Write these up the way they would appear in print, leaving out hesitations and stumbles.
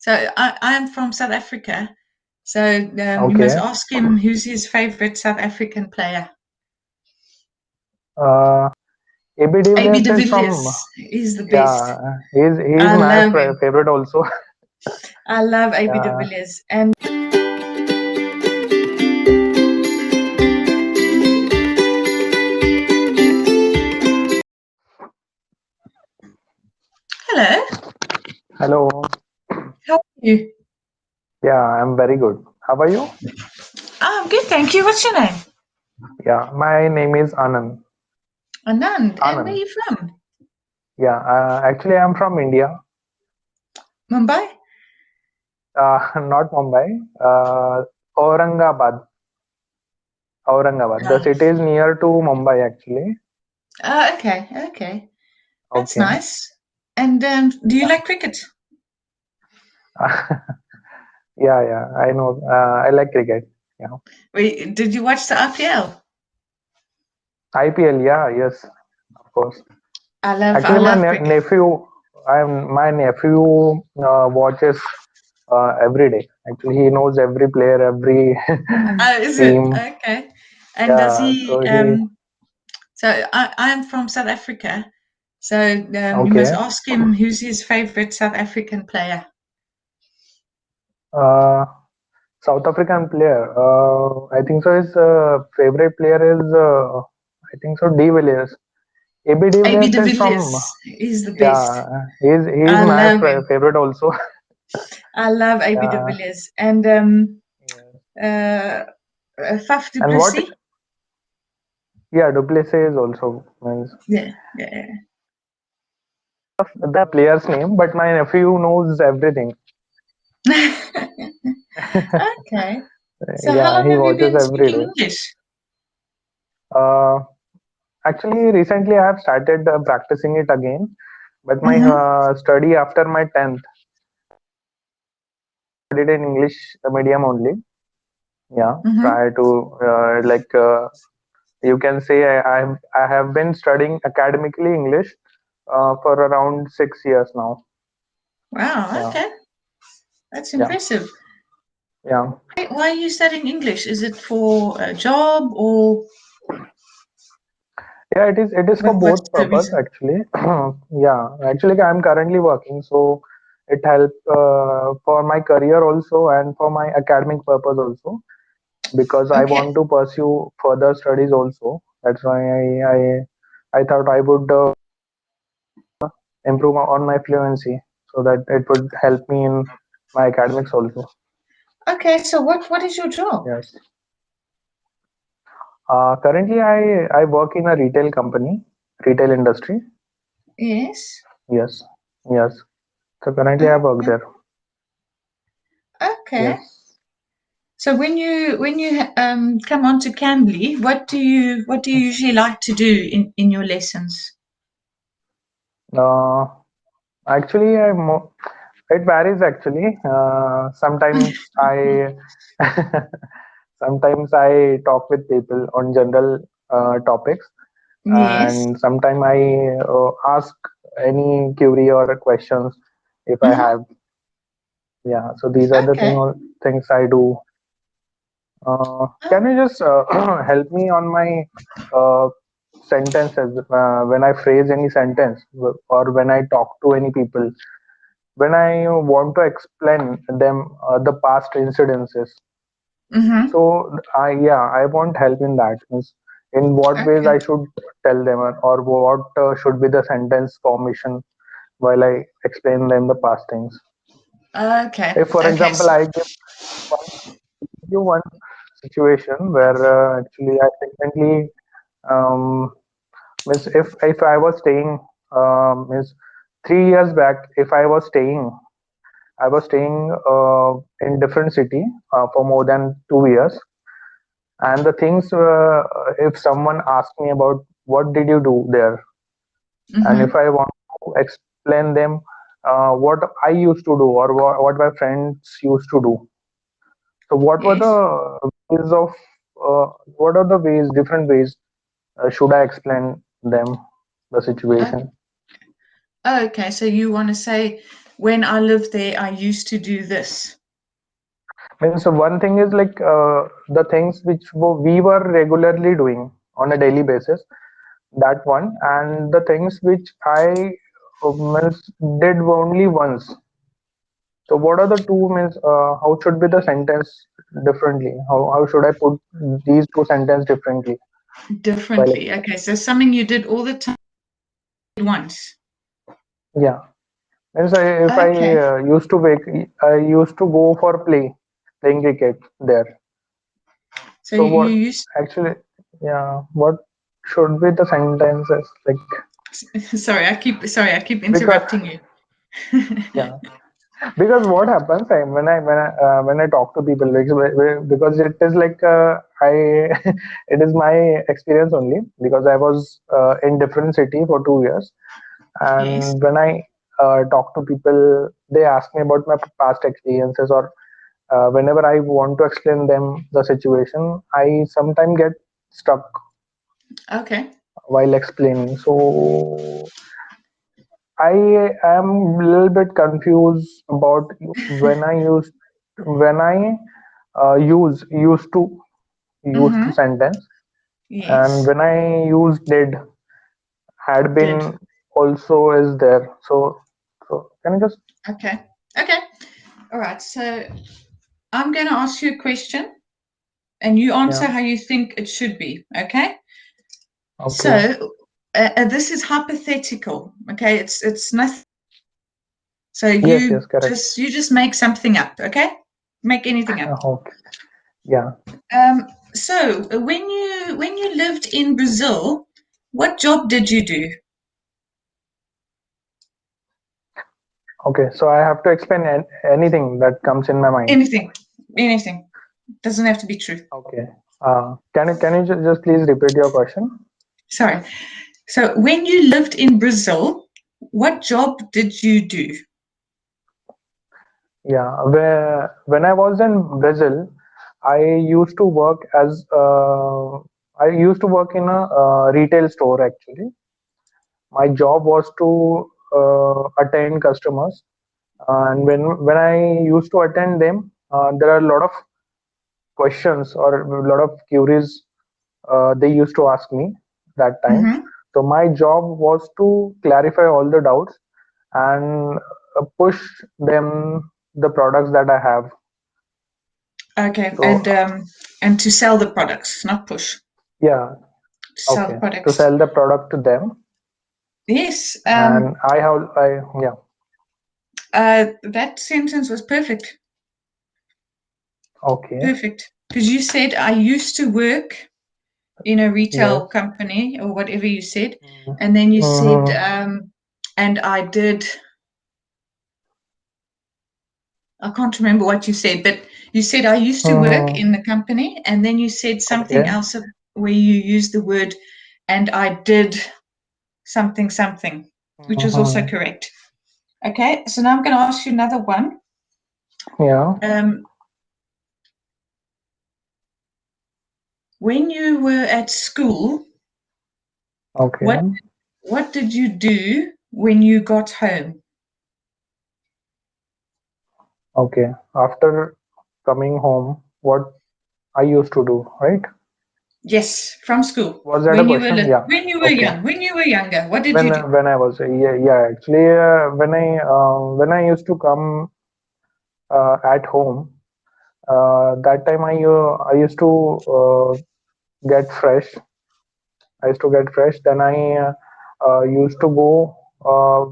So I'm from South Africa. So you must Okay. ask him who's his favorite South African player. Uh, AB de AB Villiers de is Villiers from, is the best. yeah, he's I my love him. favorite also. I love AB de Yeah. Villiers. And hello, Hello. how are you? Yeah, I'm very good. How are you? I'm good, thank you. What's your name? Yeah, my name is Anand. Anand. And where are Anand. you from? Yeah, actually, I'm from India, Mumbai? not Mumbai. Aurangabad. Aurangabad. The Oh. city is near to Mumbai, actually. Okay, okay. That's Okay. nice. And do you like cricket? Yeah, yeah, I know. I like cricket. Yeah. Did you watch the IPL? IPL, yeah, yes, of course. I Actually, love cricket. my nephew watches every day. Actually, he knows every player, every Oh, is it? team. Okay. And does Yeah, he so he so I'm from South Africa. So you must okay. ask him who's his favorite South African player. Uh, South African player. I think so. His favorite player is I think so. De Villiers. AB de AB Villiers de is from. Villiers is the best. Yeah, he's I my love him. favorite also. I love AB de Yeah. Villiers. And Yeah. uh, Faf du And what? Plessis? Yeah, Duplessis is also means Yeah, yeah. the player's name, but my nephew knows everything. Okay. So how Yeah, long he have you watches been every speaking day. English? Uh, Actually, recently I have started practicing it again, but my Mm-hmm. study after my 10th studied in English medium only. Yeah, Mm-hmm. prior to you can say I have been studying academically English for around 6 years now. Wow, Yeah, okay. That's yeah, impressive. yeah. Why are you studying English? Is it for a job or Yeah, it is for what's both the purpose reason? actually. Yeah, actually I'm currently working, so it help for my career also and for my academic purpose also, because I Okay. want to pursue further studies also. That's why I thought I would improve on my fluency so that it would help me in my academics also. Okay, so what is your job? Yes. Currently, I work in a retail company, retail industry. Yes. Yes, yes. So currently, I work Okay. there. Okay. Yes. So when you come onto Cambly, what do you usually like to do in your lessons? Uh, Actually, it varies actually. Sometimes I sometimes I talk with people on general topics, Yes. and sometimes I ask any query or questions if I Mm-hmm. have. Yeah, so these are the Okay. things I do. Can you just help me on my uh, sentences when I phrase any sentence or when I talk to any people? When I want to explain them the past incidences. Mm-hmm. So I want help in that. Means in what ways Okay. I should tell them, or what should be the sentence formation while I explain them the past things. Okay. If, for Okay. example, I give you one situation where actually I recently um, means if I was staying means 3 years back, if I was staying in different city for more than 2 years, and the things if someone asked me about what did you do there, and if Mm-hmm. I want to explain them what I used to do or what my friends used to do, so what were Yes. the ways of what are the ways, different ways should I explain them the Okay. situation? Okay. So you want to say when I lived there, I used to do this. Means one thing is like the things which we were regularly doing on a daily basis, that one, and the things which I means did only once. So what are the two means? How should be the sentence differently? How should I put these two sentence differently while Differently. explaining? Okay, so something you did all the time once. Yeah, means if I Okay, used to I used to go for playing cricket there. so So you what used. actually, yeah, what should be the sentences like? Sorry, I keep Because interrupting you. yeah, because what happens when I talk to people, because it is like I it is my experience only, because I was in different city for 2 years, Yes. and when I talk to people, they ask me about my past experiences, or whenever I want to explain them the situation, I sometimes get stuck Okay. while explaining. So I am a little bit confused about when I used to Mm-hmm. sentence, and Yes. when I use did, had Did. been, also is there. So can you just, Okay. Okay. All right. So I'm going to ask you a question, and you answer yeah, how you think it should be. Okay. okay, So this is hypothetical. Okay. It's nothing. So yes, you yes, correct. just make something up. Okay. Make anything up. Okay, yeah, So when you lived in Brazil, what job did you do? okay. So I have to explain anything that comes in my mind. Anything. Anything. Doesn't have to be true. Okay. Can you just please repeat your question? Sorry. So when you lived in Brazil, what job did you do? Yeah, where when I was in Brazil, I used to work as I used to work in a retail store actually. My job was to attend customers, and when I used to attend them, there are a lot of questions or a lot of queries they used to ask me that time. Mm-hmm. So my job was to clarify all the doubts and push them the products that I have. Okay, So and to sell the products, not push. yeah, To sell the okay, to products. sell the product to them, Yes. and I yeah, That sentence was perfect. okay, Perfect. Because you said I used to work in a retail yes, company or whatever you said, and then you said, mm-hmm. and I did. I can't remember what you said, but you said I used to work Mm-hmm. in the company, and then you said something Okay, else where you used the word, and I did something something, which was also mm-hmm. correct. Okay, so now I'm going to ask you another one. Yeah, Um, when you were at school, okay, what what did you do when you got home? okay. After coming home, what I used to do, right? Yes, from school. Was that a question? Yeah. When you were Okay. young, when you were younger, what did When you do? when I was yeah, actually when I used to come at home, that time I used to get fresh. I used to get fresh. Then I used to go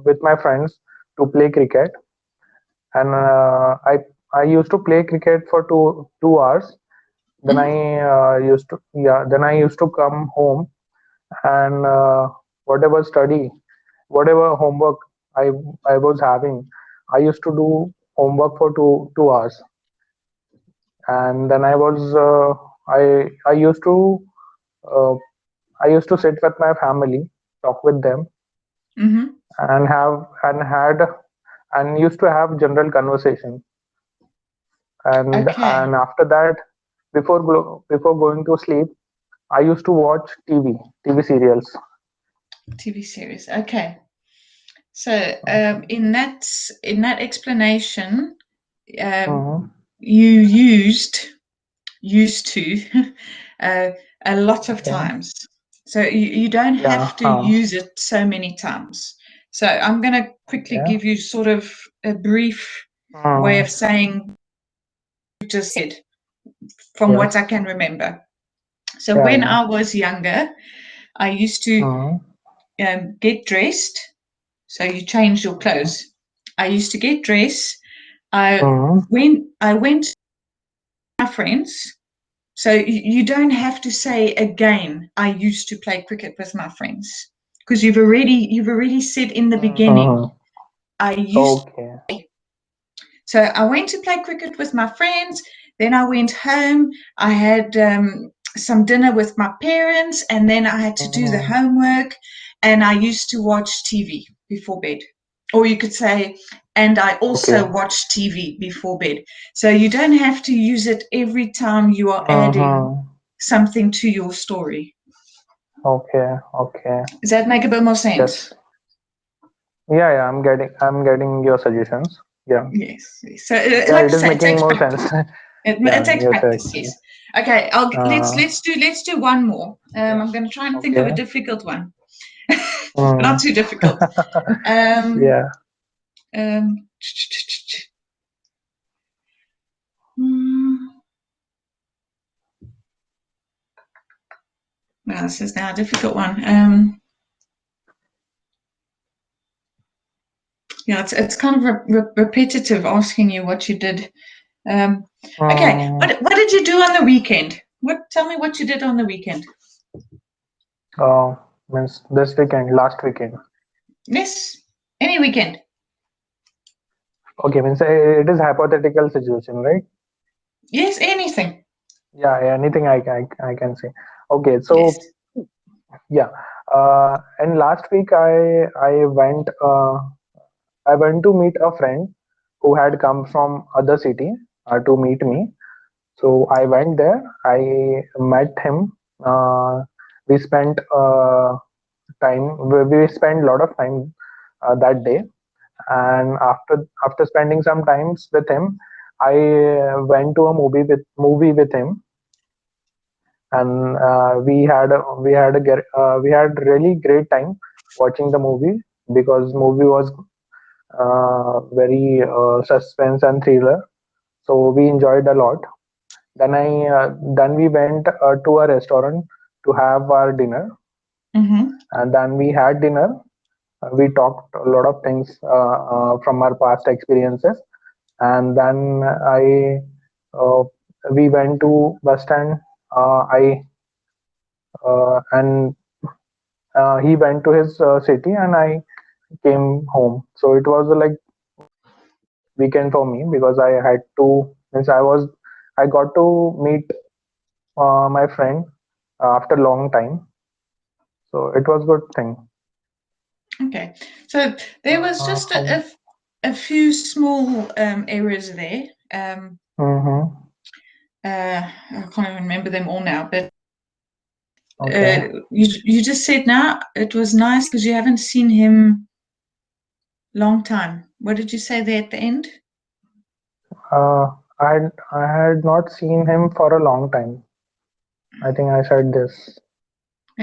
with my friends to play cricket, and I used to play cricket for 2 hours. Then Mm-hmm. then I used to come home, and whatever study, whatever homework I I was having, I used to do homework for 2 hours, and then I used to uh, I used to sit with my family, talk with them, Mm-hmm. and have and had and used to have general conversation, Okay, and after that, before going to sleep, I used to watch TV serials. TV series. Okay, So Okay. in that explanation, um, Mm-hmm. you used to uh, a lot of Okay. times. So you don't Yeah. have to use it so many times. So I'm going to quickly Okay. give you sort of a brief way Mm. of saying you just said from what Yes. I can remember. So Yeah. when Yeah. I was younger, I used to Mm. get dressed. So you change your Okay. clothes. I used to get dressed. I Mm. went to my friends. So you don't have to say again, I used to play cricket with my friends. Because you've already said in the beginning, Mm-hmm. I used to. Okay. So I went to play cricket with my friends. Then I went home. I had some dinner with my parents, and then I had to do the Mm-hmm. homework. And I used to watch TV before bed. Or you could say, and I also Okay. watch TV before bed. So you don't have to use it every time you are adding Mm-hmm. something to your story. Okay. Okay. Does that make a bit more sense? Yes. Yeah. Yeah. I'm getting your suggestions. Yeah. Yes. So, Yeah. like I It is say, it making takes more sense. practice. It Yeah. takes Yes. practice. Actually. Yes. Okay. Let's Uh. let's do one more. Yeah. I'm going to try and think of a Okay. difficult one. Not Mm. too difficult. Um. Yeah. Um. hmm, Well, this is now a difficult one. Yeah, it's kind of repetitive asking you what you did. Um. Okay. Mm. What did you do on the weekend? Tell me what you did on the weekend. Uh. Means this weekend, last weekend. Yes. Any weekend. Okay. Means it is hypothetical situation, right? Yes. Anything. Yeah. Yeah, anything I can say. Okay. Yes. So yeah. And last week I went to meet a friend who had come from other city to meet me. So I went there. I met him. We spent we spent a lot of time that day. And after spending some times with him, I went to a movie with him, and we had really great time watching the movie because movie was very suspense and thriller. So we enjoyed a lot. Then we went to a restaurant to have our dinner, Mm-hmm. and then we had dinner. We talked a lot of things from our past experiences, and then I we went to bus stand. I and He went to his city, and I came home. So it was like weekend for me because I had to means I got to meet my friend after long time. So it was good thing. Okay. So there was just How? a few small errors there. Mm-hmm. I can't even remember them all now, but Okay. you just said now it was nice because you haven't seen him long time. What did you say there at the end? I had not seen him for a long time. I think I said this.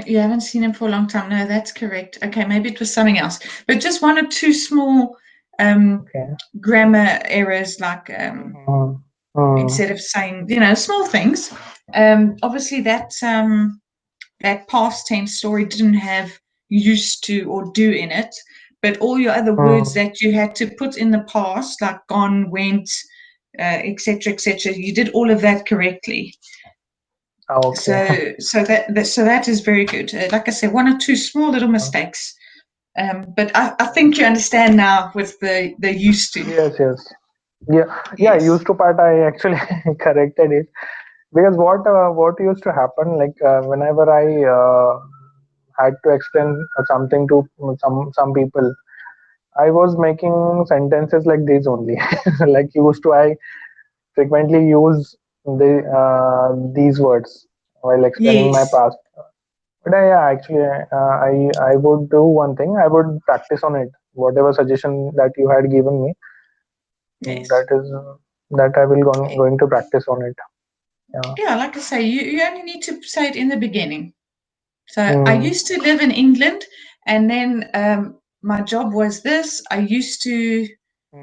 You haven't seen him for a long time. No, that's correct. Okay, maybe it was something else, but just one or two small um, Okay. grammar errors, like Mm-hmm. Mm. instead of saying small things. Obviously, that past tense story didn't have used to or do in it, but all your other words Mm. that you had to put in the past, like gone, went, etc., etc., you did all of that correctly. Okay. So that is very good. Like I said, one or two small little mistakes, but I think you understand now with the used to. Yes. Yes. Yeah. Yeah. Yes. Used to part. I actually corrected it because what used to happen, like whenever I had to explain something to some people, I was making sentences like these only. Like used to, I frequently use these words while explaining my Yes. past. But yeah, actually, I would do one thing. I would practice on it. whatever suggestion that you had given me, Yes. that I will going to practice on it. Yeah. Yeah, like I say, you only need to say it in the beginning. So I Mm, used to live in England, and then my job was this. I used to,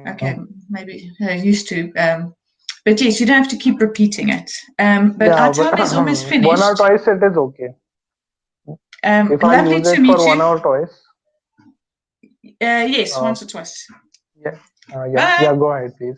okay, mm. maybe I used to, but yes, you don't have to keep repeating it. But Yeah, our but time is almost one or finished. twice it is okay. If I Lovely use to it for meet you. one or twice, Yes, uh, once or twice. yeah, yeah, Bye. yeah. Go ahead, please.